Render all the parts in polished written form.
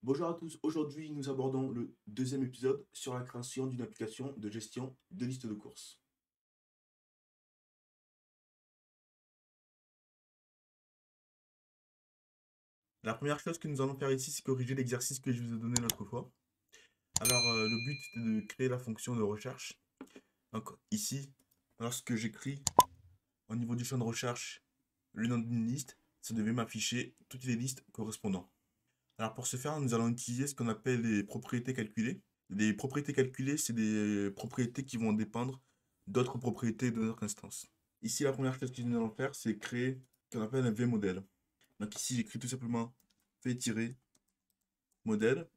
Bonjour à tous, aujourd'hui nous abordons le deuxième épisode sur la création d'une application de gestion de liste de courses. La première chose que nous allons faire ici, c'est corriger l'exercice que je vous ai donné l'autre fois. Alors le but c'était de créer la fonction de recherche. Donc ici, lorsque j'écris au niveau du champ de recherche le nom d'une liste, ça devait m'afficher toutes les listes correspondant. Alors pour ce faire, nous allons utiliser ce qu'on appelle les propriétés calculées. Les propriétés calculées, c'est des propriétés qui vont dépendre d'autres propriétés de notre instance. Ici, la première chose que nous allons faire, c'est créer ce qu'on appelle un vModel. Donc ici, j'écris tout simplement v-modèle.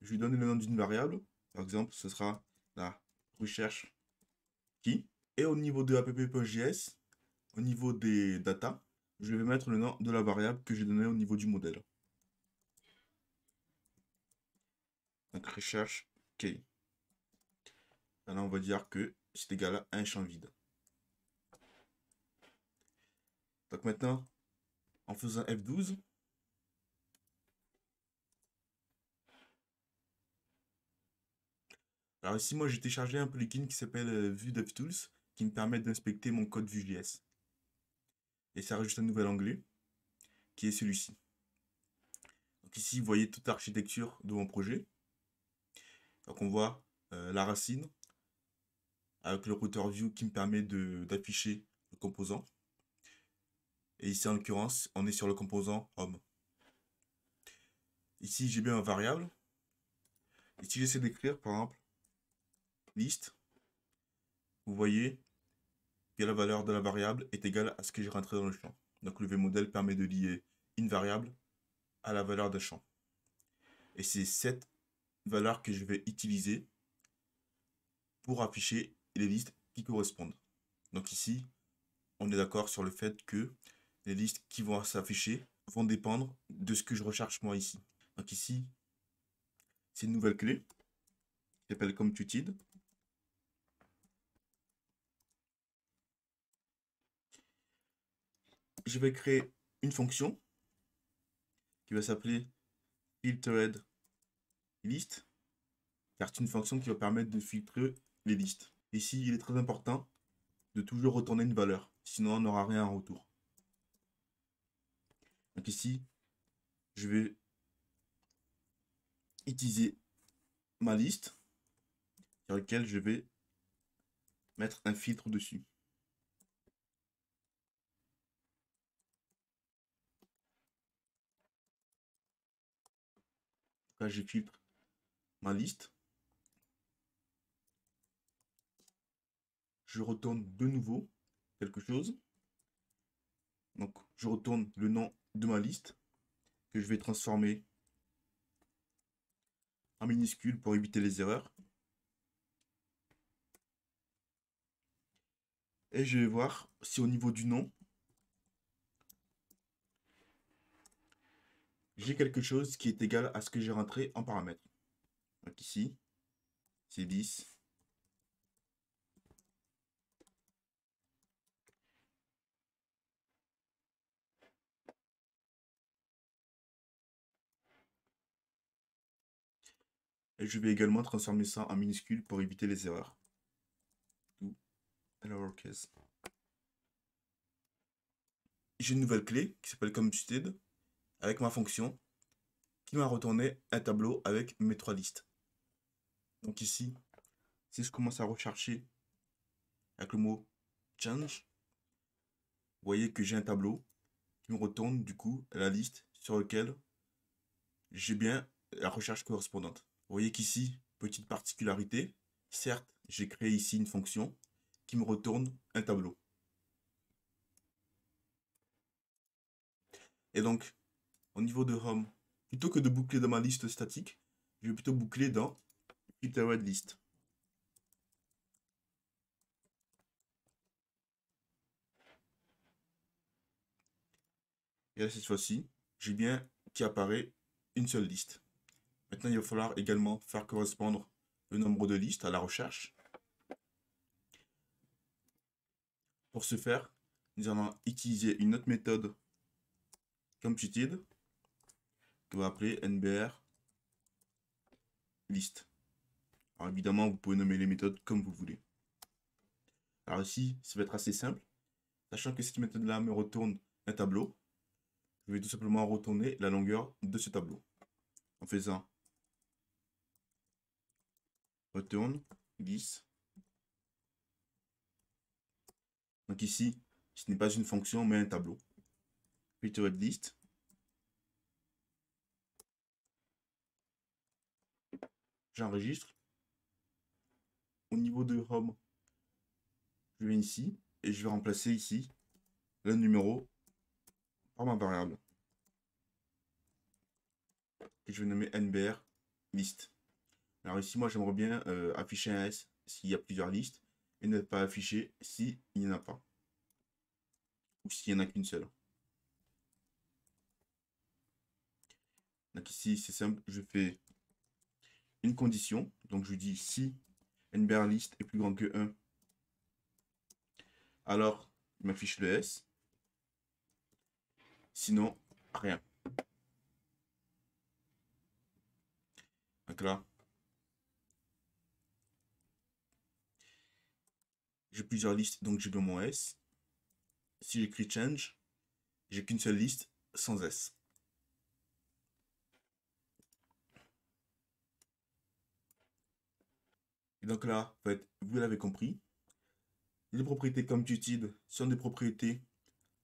Je lui donne le nom d'une variable. Par exemple, ce sera la recherche qui. Et au niveau de app.js, au niveau des data, je vais mettre le nom de la variable que j'ai donnée au niveau du modèle. Donc recherche key. Maintenant, on va dire que c'est égal à un champ vide. Donc maintenant, en faisant F12, alors ici, moi, j'ai téléchargé un plugin qui s'appelle Vue DevTools qui me permet d'inspecter mon code Vue.js. Et ça rajoute un nouvel onglet qui est celui-ci. Donc ici, vous voyez toute l'architecture de mon projet. Donc on voit la racine avec le router view qui me permet d'afficher le composant. Et ici, en l'occurrence, on est sur le composant home. Ici, j'ai bien ma variable. Et si j'essaie d'écrire, par exemple, liste, vous voyez que la valeur de la variable est égale à ce que j'ai rentré dans le champ. Donc le vModel permet de lier une variable à la valeur d'un champ. Et c'est cette valeur que je vais utiliser pour afficher les listes qui correspondent. Donc ici, on est d'accord sur le fait que les listes qui vont s'afficher vont dépendre de ce que je recherche moi ici. Donc ici, c'est une nouvelle clé qui s'appelle computed. Je vais créer une fonction qui va s'appeler filtered list, car c'est une fonction qui va permettre de filtrer les listes. Ici, il est très important de toujours retourner une valeur, sinon on n'aura rien en retour. Donc ici, je vais utiliser ma liste sur laquelle je vais mettre un filtre dessus. Là, je filtre ma liste. Je retourne de nouveau quelque chose. Donc, je retourne le nom de ma liste que je vais transformer en minuscule pour éviter les erreurs. Et je vais voir si au niveau du nom, j'ai quelque chose qui est égal à ce que j'ai rentré en paramètre. Donc ici, c'est 10. Et je vais également transformer ça en minuscule pour éviter les erreurs. Tout lowercase. J'ai une nouvelle clé qui s'appelle computed avec ma fonction qui m'a retourné un tableau avec mes 3 listes. Donc ici, si je commence à rechercher avec le mot change, vous voyez que j'ai un tableau qui me retourne du coup la liste sur laquelle j'ai bien la recherche correspondante. Vous voyez qu'ici, petite particularité, certes, j'ai créé ici une fonction qui me retourne un tableau. Et donc, au niveau de home, plutôt que de boucler dans ma liste statique, je vais plutôt boucler dans itered list. Et là, cette fois-ci, j'ai bien qui apparaît une seule liste. Maintenant, il va falloir également faire correspondre le nombre de listes à la recherche. Pour ce faire, nous allons utiliser une autre méthode computed qu'on va appeler nbr list. Alors évidemment, vous pouvez nommer les méthodes comme vous voulez. Alors ici, ça va être assez simple. Sachant que cette méthode-là me retourne un tableau, je vais tout simplement retourner la longueur de ce tableau. En faisant return list. Donc ici, ce n'est pas une fonction, mais un tableau. Return list. J'enregistre. Au niveau de home, je viens ici et je vais remplacer ici le numéro par ma variable. Et je vais nommer nbr list. Alors ici, moi, j'aimerais bien afficher un S s'il y a plusieurs listes et ne pas afficher s'il n'y en a pas. Ou s'il n'y en a qu'une seule. Donc ici, c'est simple, je fais une condition. Donc je dis si nbr list est plus grand que 1, alors il m'affiche le S. Sinon, rien. Donc là, j'ai plusieurs listes, donc j'ai bien mon S. Si j'écris change, j'ai qu'une seule liste sans S. Et donc là, en fait, vous l'avez compris, les propriétés commutative sont des propriétés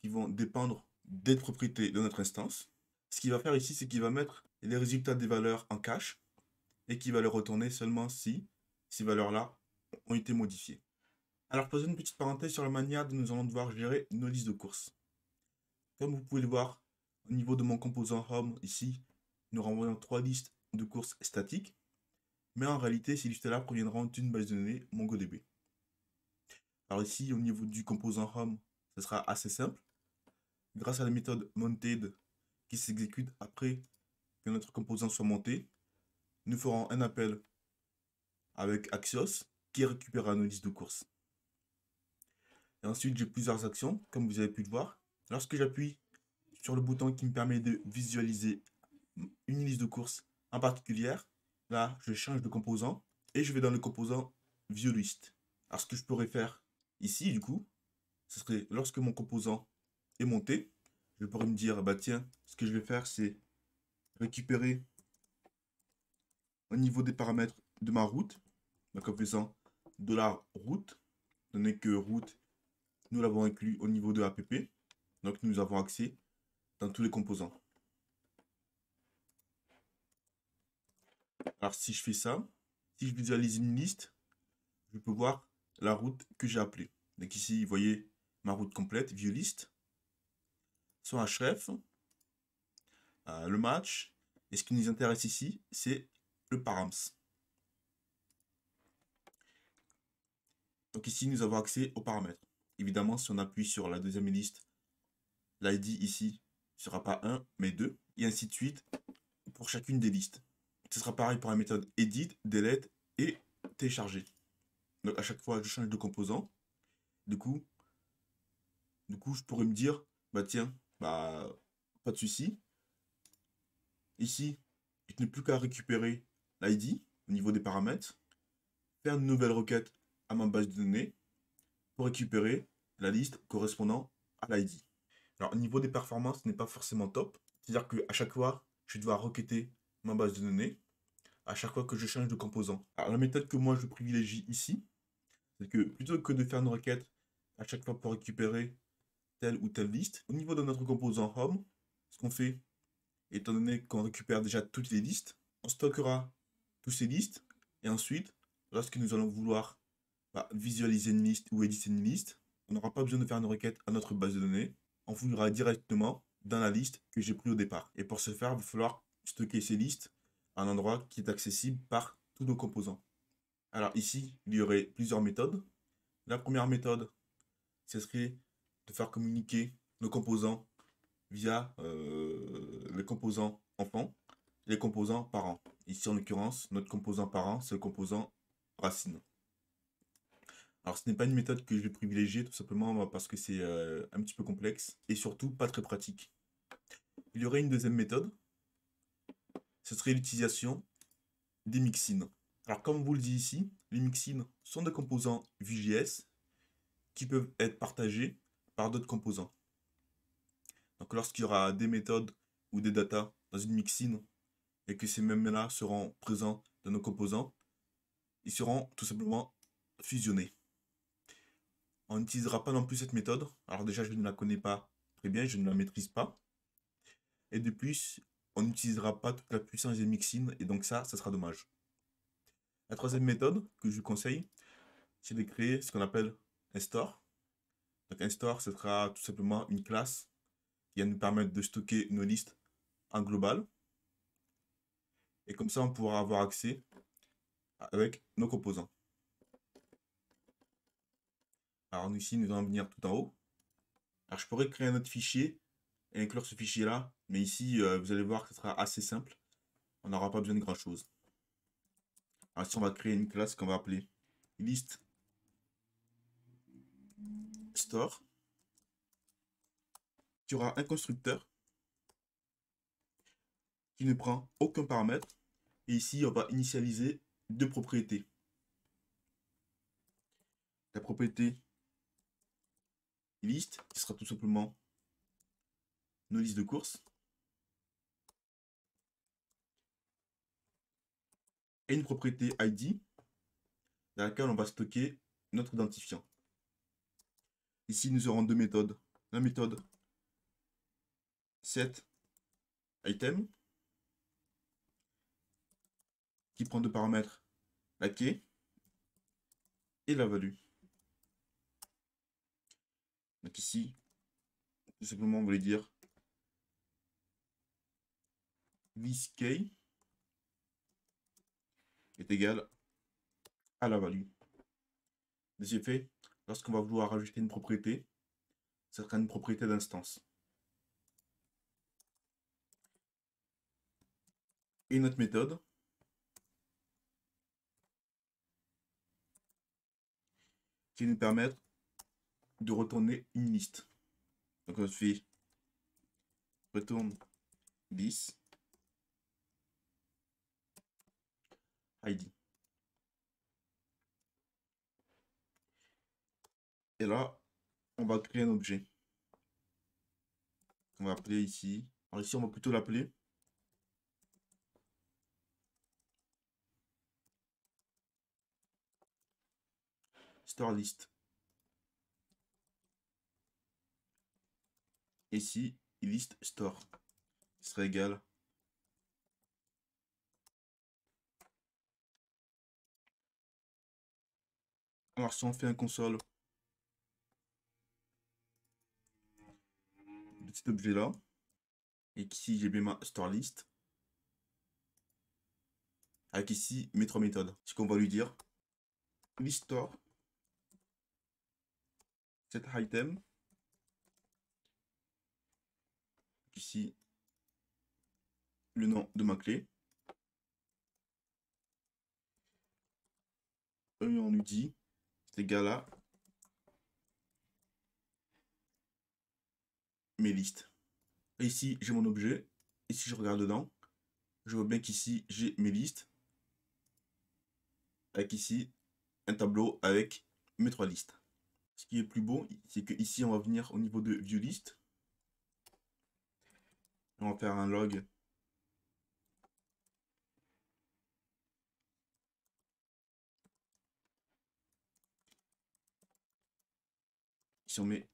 qui vont dépendre des propriétés de notre instance. Ce qu'il va faire ici, c'est qu'il va mettre les résultats des valeurs en cache et qu'il va les retourner seulement si ces valeurs-là ont été modifiées. Alors, posez une petite parenthèse sur la manière dont nous allons devoir gérer nos listes de courses. Comme vous pouvez le voir, au niveau de mon composant home, ici, nous renvoyons 3 listes de courses statiques, mais en réalité, ces listes-là proviendront d'une base de données MongoDB. Alors ici, au niveau du composant home, ce sera assez simple. Grâce à la méthode mounted qui s'exécute après que notre composant soit monté, nous ferons un appel avec Axios qui récupérera nos listes de courses. Et ensuite, j'ai plusieurs actions, comme vous avez pu le voir. Lorsque j'appuie sur le bouton qui me permet de visualiser une liste de courses en particulier, là, je change de composant et je vais dans le composant ViewList. Alors, ce que je pourrais faire ici, du coup, ce serait lorsque mon composant est monté, je pourrais me dire, bah tiens, ce que je vais faire, c'est récupérer au niveau des paramètres de ma route, donc en faisant $route, donné que route, nous l'avons inclus au niveau de app, donc nous avons accès dans tous les composants. Alors si je fais ça, si je visualise une liste, je peux voir la route que j'ai appelée. Donc ici, vous voyez ma route complète, ViewList, son href, le match, et ce qui nous intéresse ici, c'est le params. Donc ici, nous avons accès aux paramètres. Évidemment, si on appuie sur la deuxième liste, l'ID ici ne sera pas 1, mais 2, et ainsi de suite pour chacune des listes. Ce sera pareil pour la méthode edit, delete et télécharger. Donc à chaque fois, je change de composant. Du coup, je pourrais me dire, bah tiens, bah pas de souci. Ici, je n'ai plus qu'à récupérer l'ID au niveau des paramètres, faire une nouvelle requête à ma base de données pour récupérer la liste correspondant à l'ID. Alors au niveau des performances, ce n'est pas forcément top. C'est-à-dire qu'à chaque fois, je dois requêter ma base de données à chaque fois que je change de composant. Alors la méthode que moi je privilégie ici, c'est que plutôt que de faire une requête à chaque fois pour récupérer telle ou telle liste, au niveau de notre composant home, ce qu'on fait, étant donné qu'on récupère déjà toutes les listes, on stockera toutes ces listes et ensuite, lorsque nous allons vouloir visualiser une liste ou éditer une liste, on n'aura pas besoin de faire une requête à notre base de données, on fouillera directement dans la liste que j'ai pris au départ. Et pour ce faire, il va falloir stocker ces listes à un endroit qui est accessible par tous nos composants. Alors ici, il y aurait plusieurs méthodes. La première méthode, ce serait de faire communiquer nos composants via les composants enfants et les composants parents. Ici, en l'occurrence, notre composant parent, c'est le composant racine. Alors, ce n'est pas une méthode que je vais privilégier, tout simplement parce que c'est un petit peu complexe et surtout pas très pratique. Il y aurait une deuxième méthode, ce serait l'utilisation des mixins. Alors comme vous le dit ici, les mixins sont des composants Vue.js qui peuvent être partagés par d'autres composants. Donc lorsqu'il y aura des méthodes ou des datas dans une mixin et que ces mêmes-là seront présents dans nos composants, ils seront tout simplement fusionnés. On n'utilisera pas non plus cette méthode. Alors déjà, je ne la connais pas très bien, je ne la maîtrise pas. Et de plus, on n'utilisera pas toute la puissance des mixins et donc ça sera dommage. La troisième méthode que je vous conseille, c'est de créer ce qu'on appelle un store. Donc un store, ce sera tout simplement une classe qui va nous permettre de stocker nos listes en global. Et comme ça, on pourra avoir accès avec nos composants. Alors ici, nous allons venir tout en haut. Alors je pourrais créer un autre fichier et inclure ce fichier-là, mais ici, vous allez voir que ce sera assez simple. On n'aura pas besoin de grand-chose. Alors ici, on va créer une classe qu'on va appeler list store, qui aura un constructeur qui ne prend aucun paramètre. Et ici, on va initialiser deux propriétés. La propriété list, qui sera tout simplement nos listes de courses. Et une propriété ID, dans laquelle on va stocker notre identifiant. Ici, nous aurons deux méthodes. La méthode setItem, qui prend deux paramètres, la key et la value. Donc ici, tout simplement, on va lui dire this key est égal à la value. De ce fait, lorsqu'on va vouloir rajouter une propriété, ce sera une propriété d'instance. Et notre méthode qui va nous permettre de retourner une liste. Donc on fait retourne list ID. Et là, on va créer un objet. On va appeler ici. Alors ici, on va plutôt l'appeler store list. Ici, list store qui sera égal alors si on fait un console de cet objet là et qu'ici j'ai bien ma store list avec ici mes trois méthodes, ce qu'on va lui dire list store set item, ici le nom de ma clé, et on lui dit c'est égal à mes listes. Et ici j'ai mon objet et si je regarde dedans, je vois bien qu'ici j'ai mes listes avec ici un tableau avec mes trois listes. Ce qui est plus beau, c'est que ici on va venir au niveau de view list. On va faire un log ici on met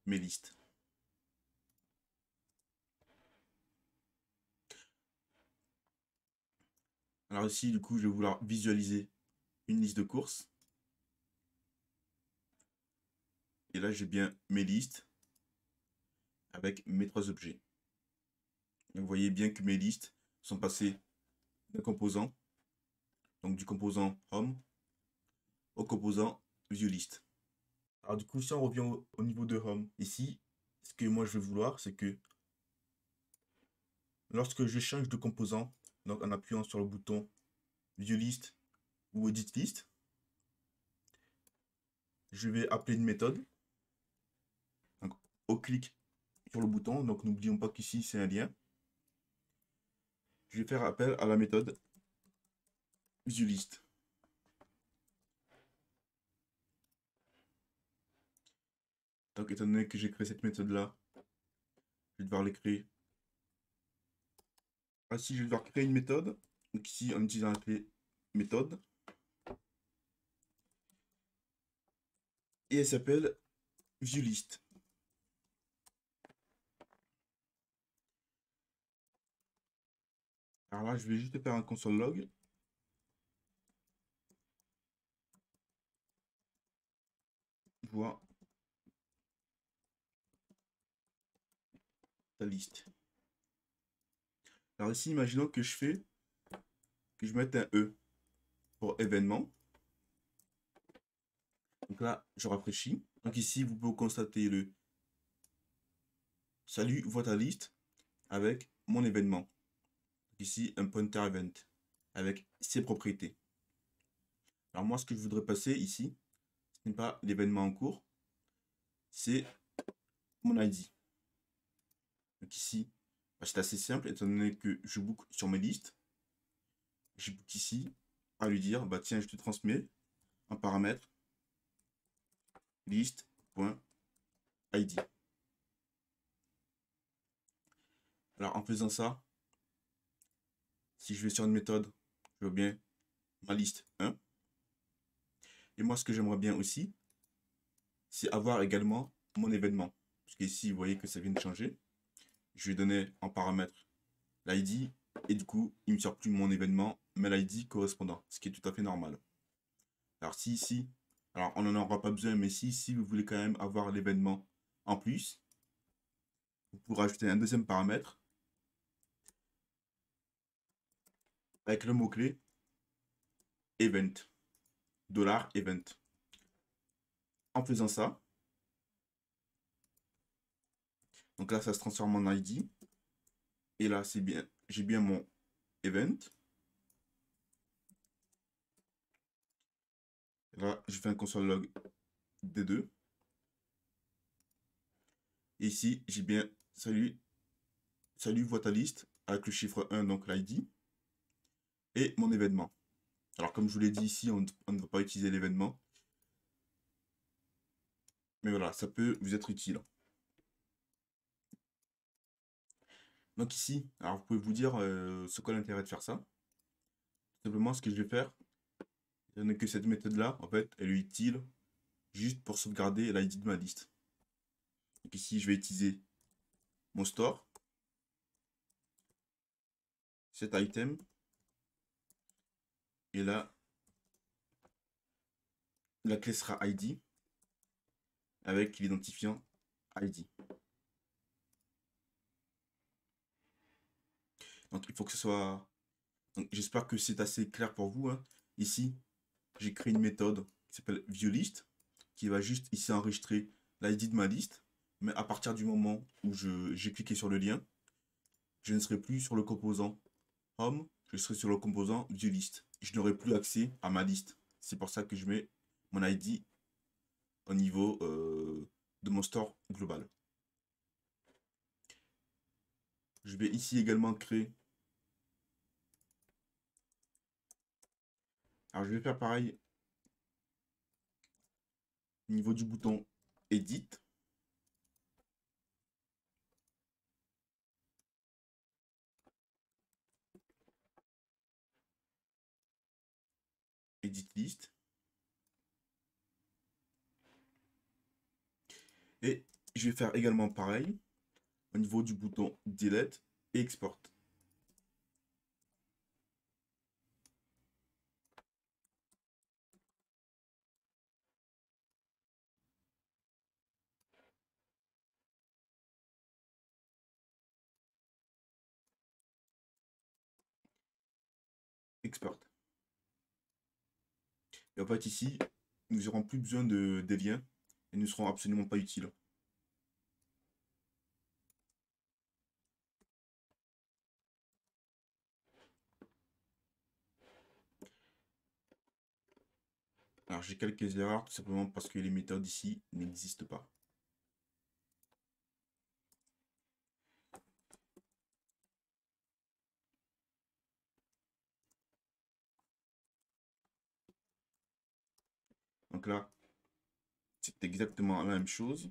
mes listes. Alors ici, du coup, je vais vouloir visualiser une liste de courses. Et là, j'ai bien mes listes avec mes trois objets. Et vous voyez bien que mes listes sont passées d'un composant, donc du composant home, au composant viewList. Alors du coup, si on revient au niveau de home, ici, ce que moi je vais vouloir, c'est que lorsque je change de composant, donc en appuyant sur le bouton viewList ou edit list, je vais appeler une méthode. Donc, au clic sur le bouton, donc n'oublions pas qu'ici c'est un lien. Je vais faire appel à la méthode ViewList. Donc, étant donné que j'ai créé cette méthode-là, je vais devoir les créer. Ainsi, je vais devoir créer une méthode. Donc ici, en utilisant la clé méthode. Et elle s'appelle ViewList. Alors là, je vais juste faire un console log. Voir la liste. Alors ici, imaginons que je mette un E pour événement. Donc là, je rafraîchis. Donc ici, vous pouvez constater le salut, votre liste avec mon événement. Donc ici, un pointer event avec ses propriétés. Alors moi, ce que je voudrais passer ici, ce n'est pas l'événement en cours, c'est mon ID. Donc ici, c'est assez simple, étant donné que je book sur mes listes. Je book ici à lui dire, bah tiens, je te transmets un paramètre list.id. Alors en faisant ça, si je vais sur une méthode, je veux bien ma liste 1. Et moi, ce que j'aimerais bien aussi, c'est avoir également mon événement. Parce qu'ici, vous voyez que ça vient de changer. Je vais donner en paramètre l'ID et du coup, il ne me sort plus mon événement, mais l'ID correspondant, ce qui est tout à fait normal. Alors si ici, alors on n'en aura pas besoin, mais si vous voulez quand même avoir l'événement en plus, vous pourrez ajouter un deuxième paramètre avec le mot-clé event, $event. En faisant ça, donc là, ça se transforme en ID. Et là, c'est bien, j'ai bien mon event. Là, je fais un console log D2. Et ici, j'ai bien salut, votre liste avec le chiffre 1, donc l'ID, et mon événement. Alors, comme je vous l'ai dit ici, on ne va pas utiliser l'événement. Mais voilà, ça peut vous être utile. Donc ici, alors vous pouvez vous dire ce qu'est l'intérêt de faire ça. Simplement, ce que je vais faire, c'est que cette méthode-là, en fait, elle est utile juste pour sauvegarder l'ID de ma liste. Donc ici, je vais utiliser mon store, cet item, et là, la clé sera ID avec l'identifiant ID. Donc il faut que ce soit... J'espère que c'est assez clair pour vous, hein. Ici, j'ai créé une méthode qui s'appelle viewList, qui va juste ici enregistrer l'ID de ma liste. Mais à partir du moment où j'ai cliqué sur le lien, je ne serai plus sur le composant Home, je serai sur le composant viewList. Je n'aurai plus accès à ma liste. C'est pour ça que je mets mon ID au niveau de mon store global. Je vais ici également créer... Alors je vais faire pareil au niveau du bouton Edit. Edit list. Et je vais faire également pareil au niveau du bouton Delete et Export. Export. Et en fait ici, nous n'aurons plus besoin des liens et ne seront absolument pas utiles. Alors j'ai quelques erreurs tout simplement parce que les méthodes ici n'existent pas. Donc là, c'est exactement la même chose.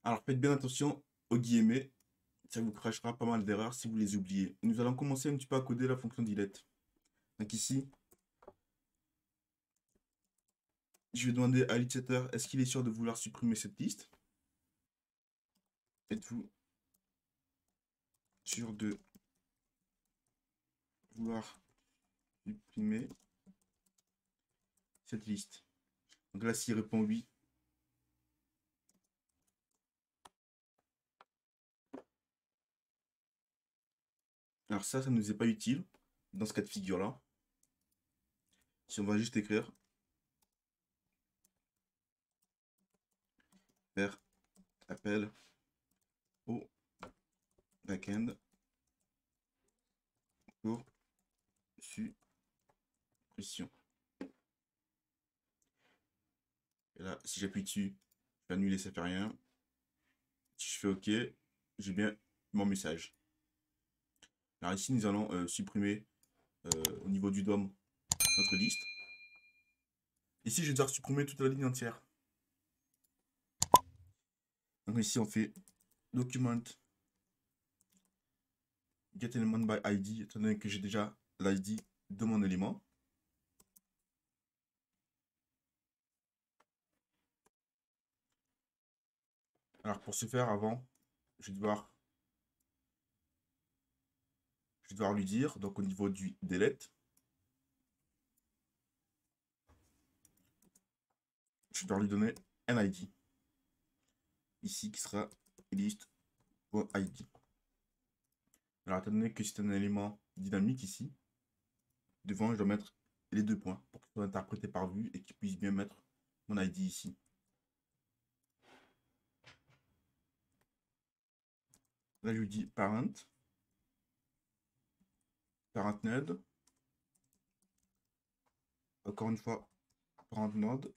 Alors faites bien attention aux guillemets, ça vous crachera pas mal d'erreurs si vous les oubliez. Nous allons commencer un petit peu à coder la fonction delete. Donc ici, je vais demander à l'utilisateur, est-ce qu'il est sûr de vouloir supprimer cette liste? Êtes-vous sûr de vouloir supprimer cette liste? Donc là, s'il répond oui, alors ça ne nous est pas utile dans ce cas de figure-là. Si on va juste écrire faire appel au backend pour suppression. Et là, si j'appuie dessus, je vais annuler, ça fait rien. Si je fais OK, j'ai bien mon message. Alors ici, nous allons supprimer au niveau du DOM notre liste. Ici, je vais devoir supprimer toute la ligne entière. Donc ici, on fait document get element by ID, étant donné que j'ai déjà l'ID de mon élément. Alors pour ce faire, avant, je vais devoir lui dire, donc au niveau du delete, je vais devoir lui donner un ID. Ici, qui sera list.id. Alors, étant donné que c'est un élément dynamique ici, devant, je dois mettre les deux points pour qu'il soit interprété par vue et qu'il puisse bien mettre mon ID ici. Là, je lui dis parent node. Encore une fois, parent node.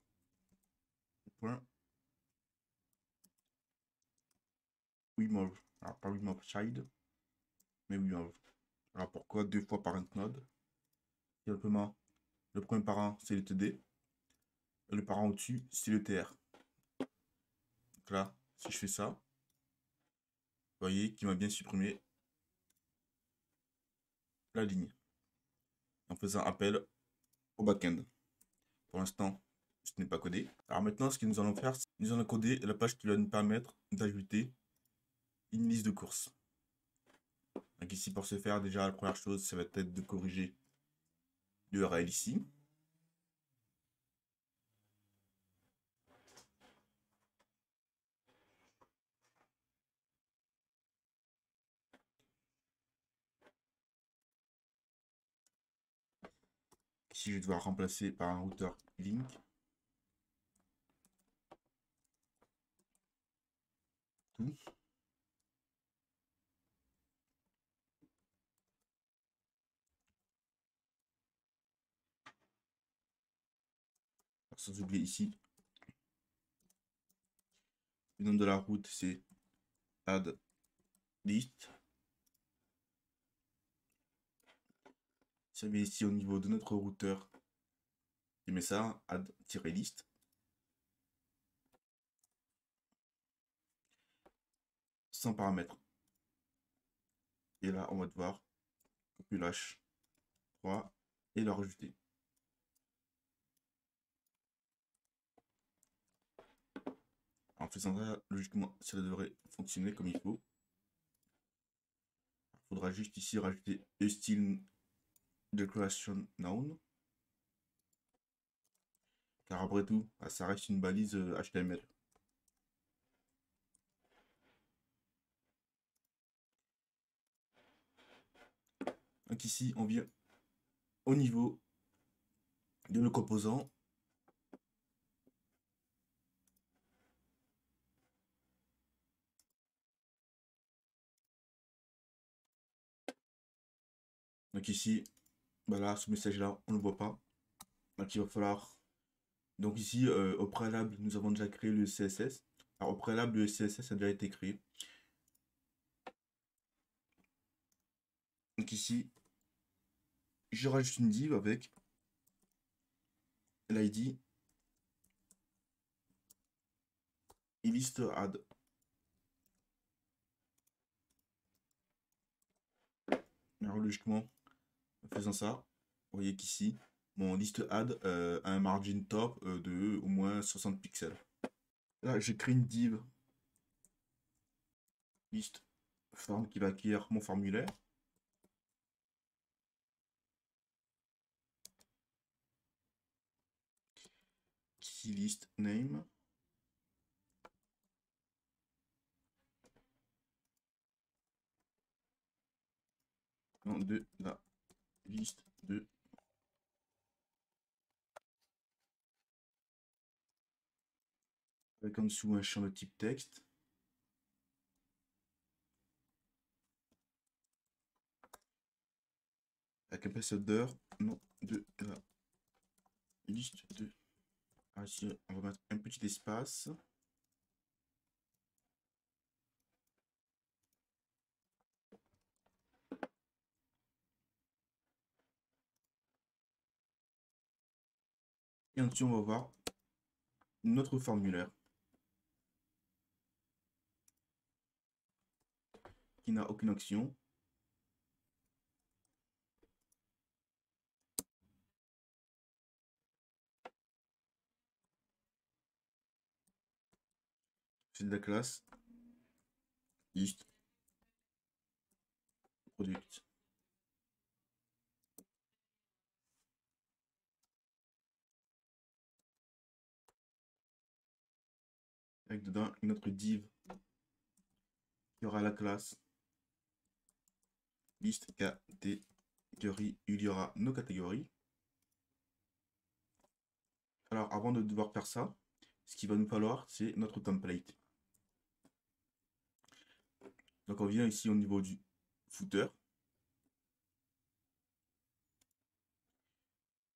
Point. Remove. Alors, pas remove child, mais remove. Alors, pourquoi deux fois parent node? Simplement, le premier parent, c'est le TD. Et le parent au-dessus, c'est le TR. Donc là, si je fais ça, vous voyez qu'il m'a bien supprimé la ligne en faisant appel au backend. Pour l'instant, ce n'est pas codé. Alors maintenant, ce que nous allons faire, c'est que nous allons coder la page qui va nous permettre d'ajouter une liste de courses. Donc ici, pour ce faire, déjà, la première chose, ça va être de corriger l'URL ici. Ici, je vais devoir remplacer par un routeur link. Tout. Sans oublier ici, le nom de la route, c'est add list. Si on vient ici au niveau de notre routeur, je mets ça, add-list. Sans paramètres. Et là, on va devoir copier l'H3 et le rajouter. En faisant ça, logiquement, ça devrait fonctionner comme il faut. Il faudra juste ici rajouter le style declaration noun. Car après tout, ça reste une balise HTML. Donc ici, on vient au niveau de nos composants. Donc ici, voilà, ce message-là, on ne le voit pas. Donc il va falloir... Donc ici, au préalable, nous avons déjà créé le CSS. Alors au préalable, le CSS a déjà été créé. Donc ici, je rajoute une div avec l'ID et liste add. Alors logiquement, en faisant ça, vous voyez qu'ici, mon liste add a un margin top de au moins 60 pixels. Là, j'ai créé une div liste form qui va acquérir mon formulaire. Ici, liste name. Non, de la liste de avec en dessous un champ de type texte. Avec un placeholder, non, de la liste de... Ah, ici, on va mettre un petit espace. Et en dessous, on va voir notre formulaire qui n'a aucune action. C'est de la classe list product. Avec dedans une autre div qui aura la classe list catégorie. Il y aura nos catégories. Alors avant de devoir faire ça, ce qu'il va nous falloir, c'est notre template. Donc on vient ici au niveau du footer.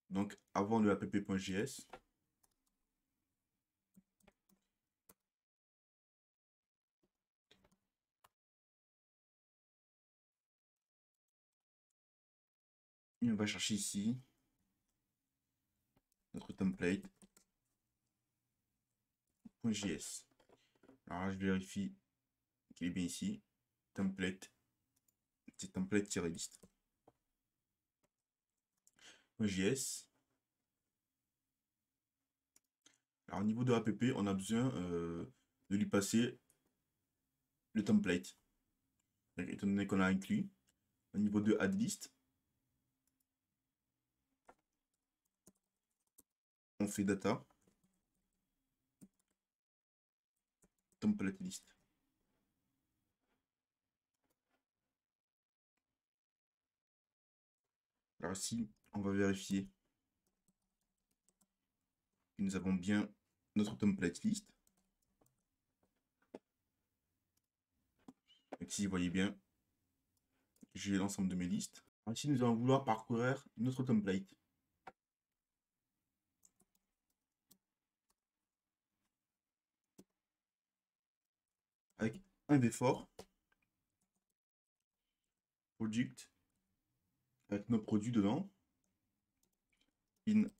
Donc avant le app.js, on va chercher ici notre template.js. Alors là, je vérifie qu'il est bien ici. Template, c'est template-list.js. Alors au niveau de app, on a besoin de lui passer le template. Donc, étant donné qu'on a inclus au niveau de add list, on fait data template list. Alors ici, on va vérifier que nous avons bien notre template list. Donc ici, vous voyez bien, j'ai l'ensemble de mes listes. Alors ici, nous allons vouloir parcourir notre template. Avec un before, product, avec nos produits dedans, in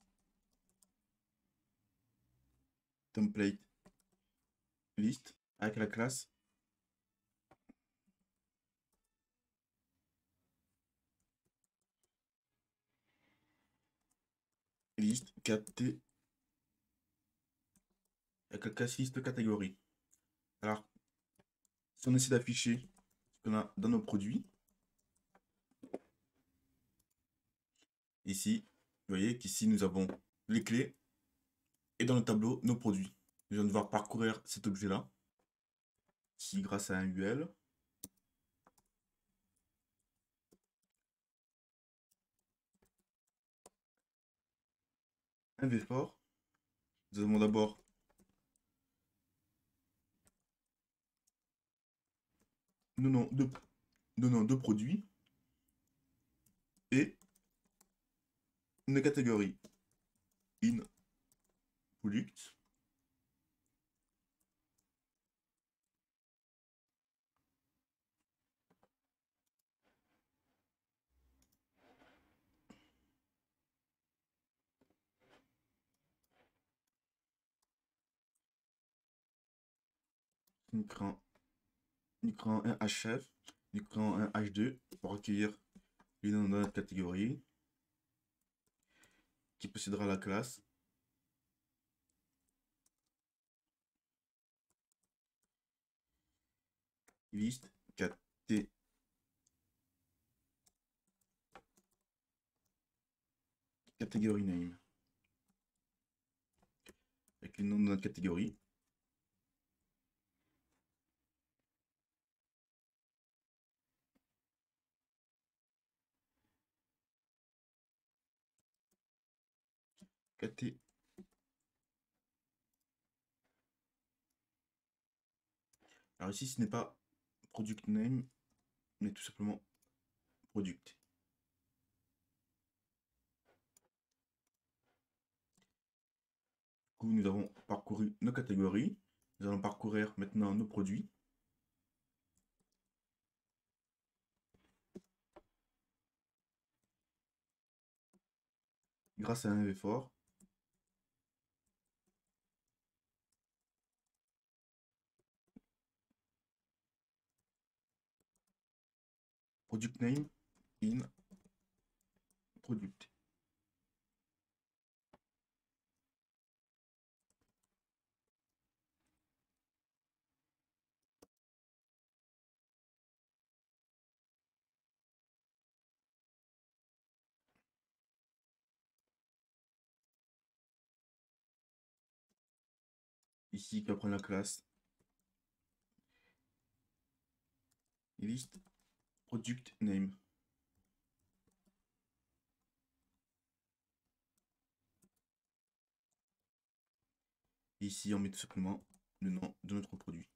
template list, avec la classe liste caté, avec la classe liste catégorie. Alors, si on essaie d'afficher ce qu'on a dans nos produits, ici, vous voyez qu'ici nous avons les clés et dans le tableau nos produits. Nous allons devoir parcourir cet objet-là, ici grâce à un UL. un V fort. Nous avons d'abord deux produits et une catégorie in product. Nous créons un HF, nous créons un H2 pour accueillir les noms dans notre catégorie qui possédera la classe list catégorie name avec les noms de notre catégorie. Caté. Alors ici, ce n'est pas product name, mais tout simplement product. Du coup, nous avons parcouru nos catégories. Nous allons parcourir maintenant nos produits. Grâce à un V-fort. Product name in product. Ici, qui va prendre la classe list product name. Ici, on met tout simplement le nom de notre produit.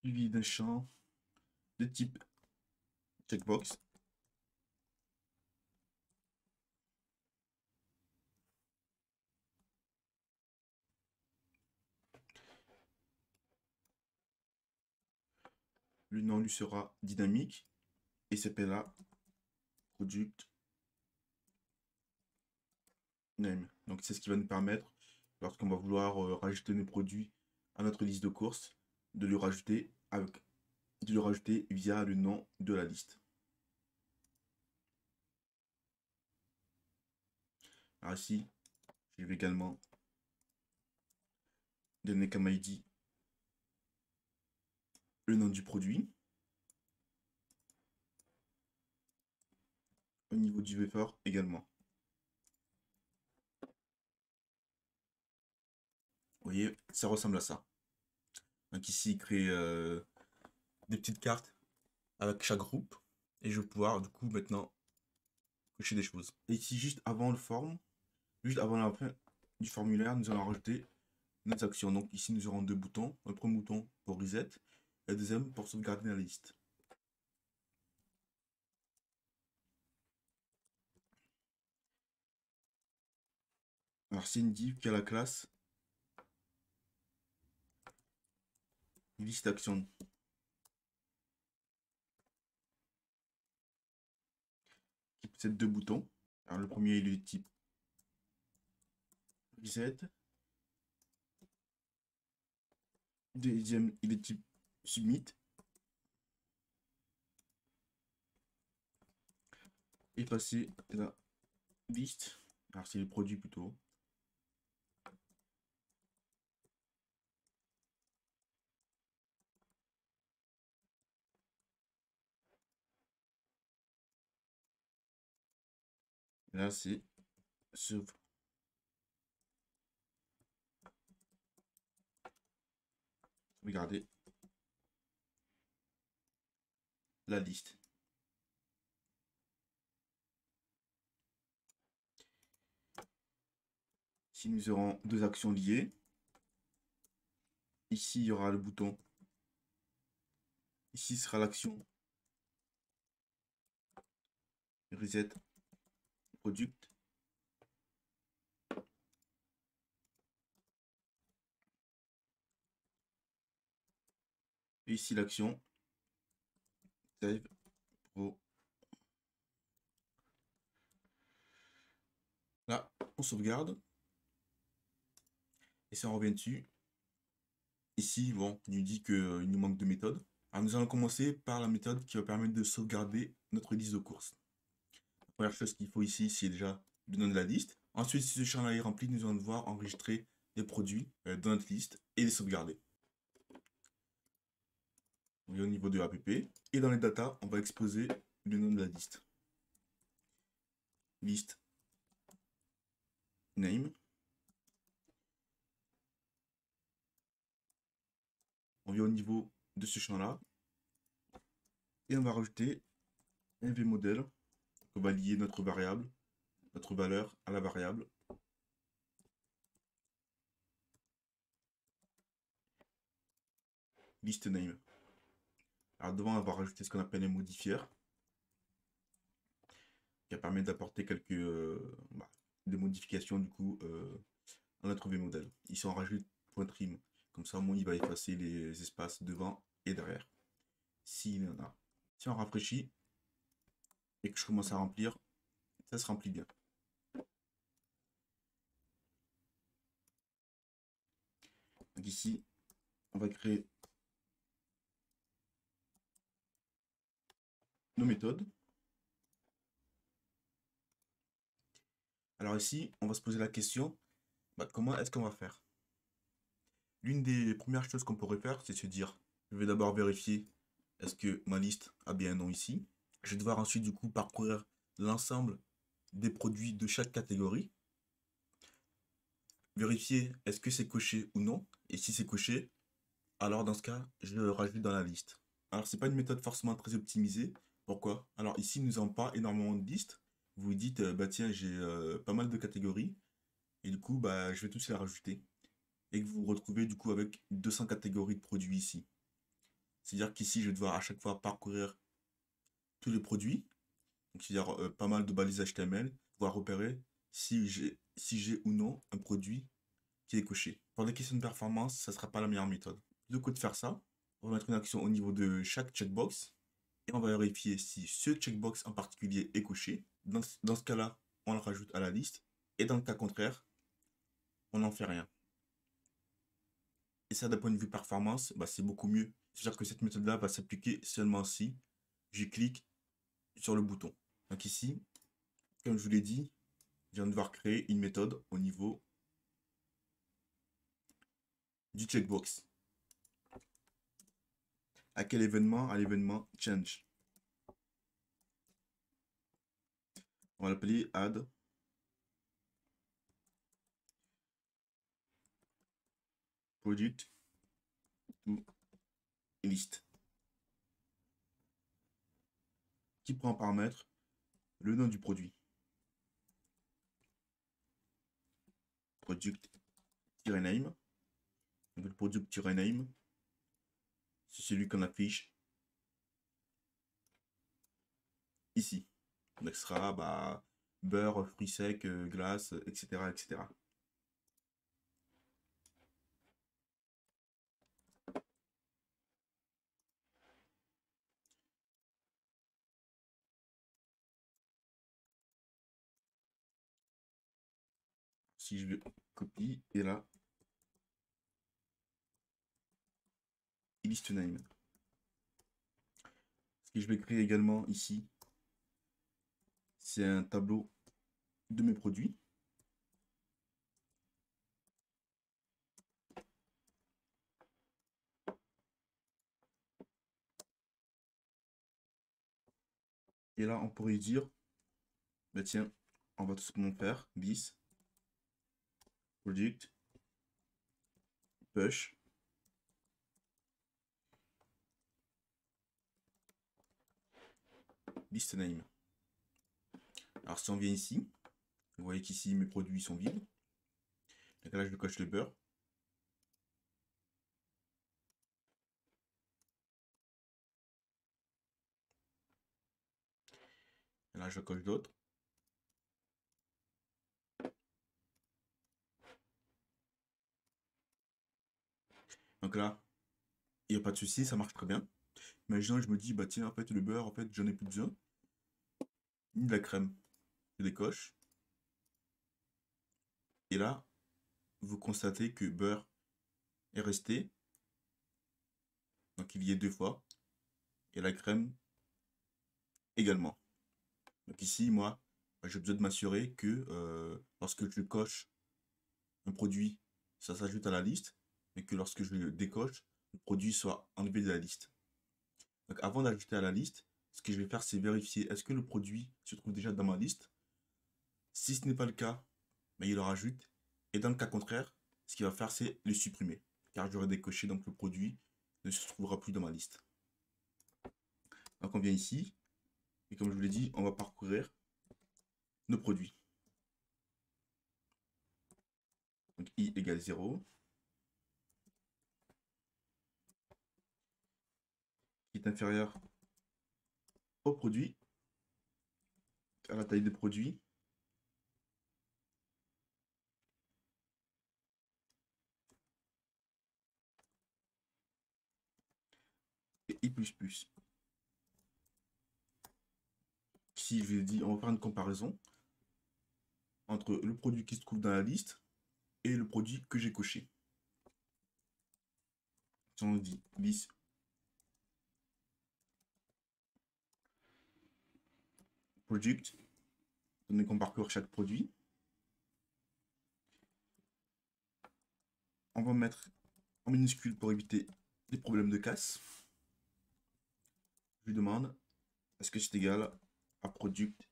Suivi d'un champ de type checkbox. Le nom lui sera dynamique et s'appellera product name. Donc c'est ce qui va nous permettre, lorsqu'on va vouloir rajouter nos produits à notre liste de courses, de le rajouter via le nom de la liste. Alors ici, je vais également donner comme ID le nom du produit. Au niveau du V-fort également. Vous voyez, ça ressemble à ça. Donc ici, créer des petites cartes avec chaque groupe. Et je vais pouvoir du coup maintenant cocher des choses. Et ici, juste avant le form, juste avant la fin du formulaire, nous allons rajouter notre action. Donc ici, nous aurons deux boutons. Un premier bouton pour reset et le deuxième pour sauvegarder la liste. Alors c'est une div qui a la classe liste action qui possède deux boutons. Alors le premier il est de type reset. Le deuxième il est de type submit. Et passer la liste. Alors c'est les produits plutôt. Là, c'est sauvegarder la liste. Ici, nous aurons deux actions liées. Ici, il y aura le bouton. Ici sera l'action reset product. Et ici l'action save pro. Là, on sauvegarde. Et si on revient dessus, ici, bon, il nous dit qu'il nous manque de méthode. Alors nous allons commencer par la méthode qui va permettre de sauvegarder notre liste de courses. La première chose qu'il faut ici, c'est déjà le nom de la liste. Ensuite, si ce champ-là est rempli, nous allons devoir enregistrer les produits dans notre liste et les sauvegarder. On est au niveau de app. Et dans les data, on va exposer le nom de la liste. Liste name. On vient au niveau de ce champ-là. Et on va rajouter un vmodel. On va lier notre variable, notre valeur à la variable. List name. Alors devant, on va rajouter ce qu'on appelle un modifier qui permet d'apporter quelques des modifications du coup à notre vmodel. Ici on rajoute .trim, comme ça au moins il va effacer les espaces devant et derrière s'il y en a. Si on rafraîchit et que je commence à remplir, ça se remplit bien. Donc ici on va créer nos méthodes. Alors ici on va se poser la question, comment est-ce qu'on va faire? L'une des premières choses qu'on pourrait faire, c'est se dire, je vais d'abord vérifier est-ce que ma liste a bien un nom ici. Je vais devoir ensuite du coup parcourir l'ensemble des produits de chaque catégorie. Vérifier est-ce que c'est coché ou non. Et si c'est coché, alors dans ce cas, je le rajoute dans la liste. Alors c'est pas une méthode forcément très optimisée. Pourquoi? Alors ici, nous n'avons pas énormément de listes. Vous vous dites, bah tiens, j'ai pas mal de catégories. Et du coup, bah, je vais tous les rajouter. Et que vous vous retrouvez du coup avec 200 catégories de produits ici. C'est-à-dire qu'ici, je vais devoir à chaque fois parcourir tous les produits. Donc, c'est-à-dire pas mal de balises HTML, pouvoir repérer si j'ai ou non un produit qui est coché. Pour les questions de performance, ça ne sera pas la meilleure méthode. Plutôt que de faire ça, on va mettre une action au niveau de chaque checkbox et on va vérifier si ce checkbox en particulier est coché. Dans ce cas-là, on le rajoute à la liste. Et dans le cas contraire, on n'en fait rien. Et ça, d'un point de vue performance, bah, c'est beaucoup mieux. C'est-à-dire que cette méthode-là va s'appliquer seulement si je clique sur le bouton. Donc ici, comme je vous l'ai dit, je viens de devoir créer une méthode au niveau du checkbox. À quel événement? À l'événement change. On va l'appeler add product to list, qui prend en paramètre le nom du produit. Product-name. Donc le product-name, c'est celui qu'on affiche ici. Donc ce sera beurre, fruits secs, glace, etc., etc. Si je vais copier, et là, list name. Ce que je vais créer également ici, c'est un tableau de mes produits. Et là, on pourrait dire, bah tiens, on va tout simplement faire this product push list name. Alors si on vient ici, vous voyez qu'ici mes produits sont vides. Donc là je coche le beurre. Et là je coche d'autres. Donc là, il n'y a pas de souci, ça marche très bien. Imaginons, je me dis, bah tiens, en fait, le beurre, en fait, j'en ai plus besoin. Ni de la crème. Je décoche. Et là, vous constatez que beurre est resté. Donc il y est 2 fois. Et la crème également. Donc ici, moi, j'ai besoin de m'assurer que lorsque je coche un produit, ça s'ajoute à la liste. Mais que lorsque je décoche, le produit soit enlevé de la liste. Donc avant d'ajouter à la liste, ce que je vais faire, c'est vérifier est-ce que le produit se trouve déjà dans ma liste. Si ce n'est pas le cas, ben, il le rajoute. Et dans le cas contraire, ce qu'il va faire, c'est le supprimer. Car j'aurai décoché, donc le produit ne se trouvera plus dans ma liste. Donc on vient ici. Et comme je vous l'ai dit, on va parcourir nos produits. Donc i égale 0. Qui est inférieur au produit. À la taille de produit. Et i++. Ici, je vous ai dit, on va faire une comparaison entre le produit qui se trouve dans la liste et le produit que j'ai coché. Si on dit list product, on qu'on parcourt chaque produit. On va mettre en minuscule pour éviter les problèmes de casse. Je lui demande est-ce que c'est égal à product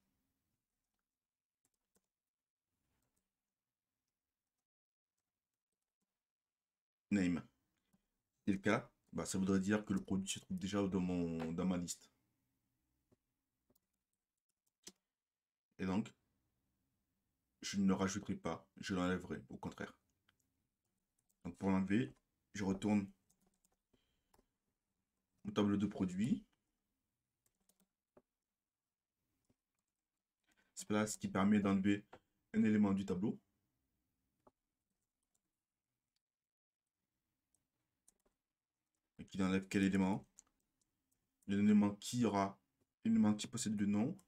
name. Si c'est le cas, bah, ça voudrait dire que le produit se trouve déjà dans ma liste. Et donc, je ne le rajouterai pas, je l'enlèverai, au contraire. Donc pour l'enlever, je retourne au tableau de produits. C'est là ce qui permet d'enlever un élément du tableau. Et qui enlève quel élément? L'élément qui aura, l'élément qui possède le nom.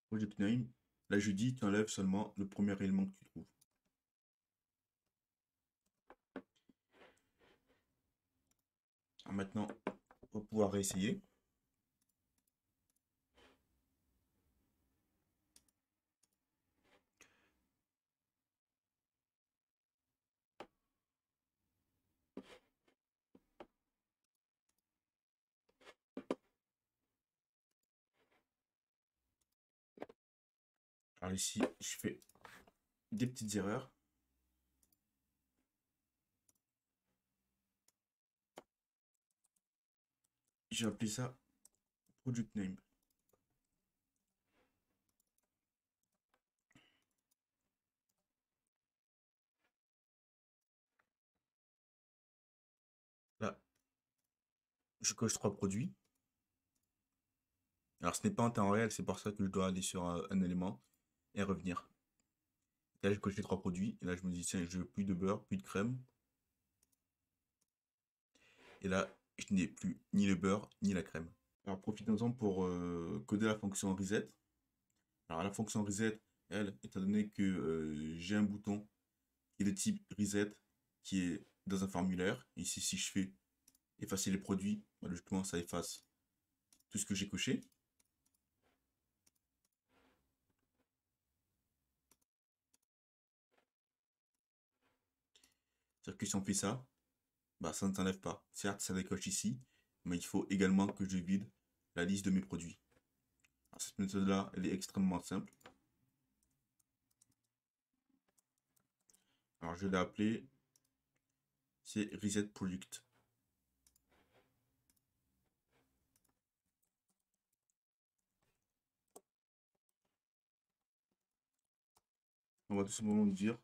Project name. Là, je dis, tu enlèves seulement le premier élément que tu trouves. Alors maintenant, on va pouvoir réessayer. Alors ici, je fais des petites erreurs. J'ai appelé ça product name. Là, je coche 3 produits. Alors ce n'est pas en temps réel, c'est pour ça que je dois aller sur un élément et revenir. Là, j'ai coché 3 produits. Et là, je me dis, tiens, je veux plus de beurre, plus de crème. Et là, je n'ai plus ni le beurre, ni la crème. Alors profitons-en pour coder la fonction reset. Alors la fonction reset, elle, étant donné que j'ai un bouton qui est de type reset, qui est dans un formulaire. Ici, si je fais effacer les produits, bah, logiquement, ça efface tout ce que j'ai coché. C'est-à-dire que si on fait ça, bah, ça ne s'enlève pas. Certes, ça décoche ici, mais il faut également que je vide la liste de mes produits. Alors, cette méthode-là, elle est extrêmement simple. Alors, je l'ai appelée, c'est Reset Product. On va tout simplement dire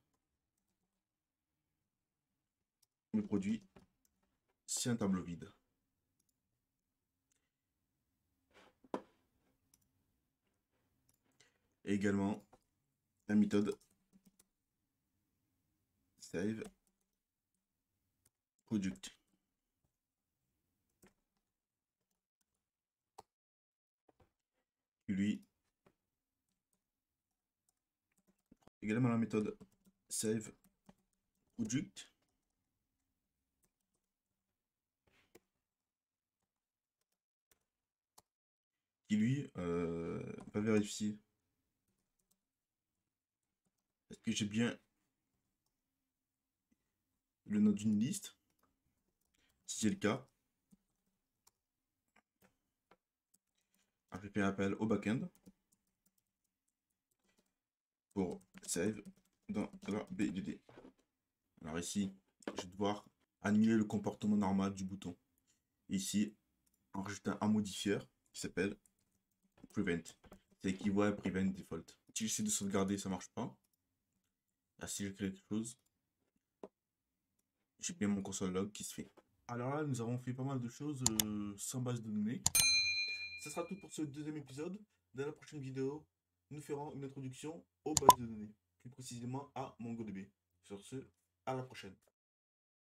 mes produits, c'est un tableau vide. Et également la méthode Save Product. Lui, également la méthode Save Product. Qui lui va vérifier est-ce que j'ai bien le nom d'une liste. Si c'est le cas, je fais appel au backend pour save dans la BDD. Alors ici, je vais devoir annuler le comportement normal du bouton. Ici, enregistrer un modifier qui s'appelle prevent. C'est équivalent à prevent default. Si j'essaie de sauvegarder, ça marche pas. Là, si je crée quelque chose, j'ai bien mon console log qui se fait. Alors là, nous avons fait pas mal de choses sans base de données. Ce sera tout pour ce deuxième épisode. Dans la prochaine vidéo, nous ferons une introduction aux bases de données, plus précisément à MongoDB. Sur ce, à la prochaine.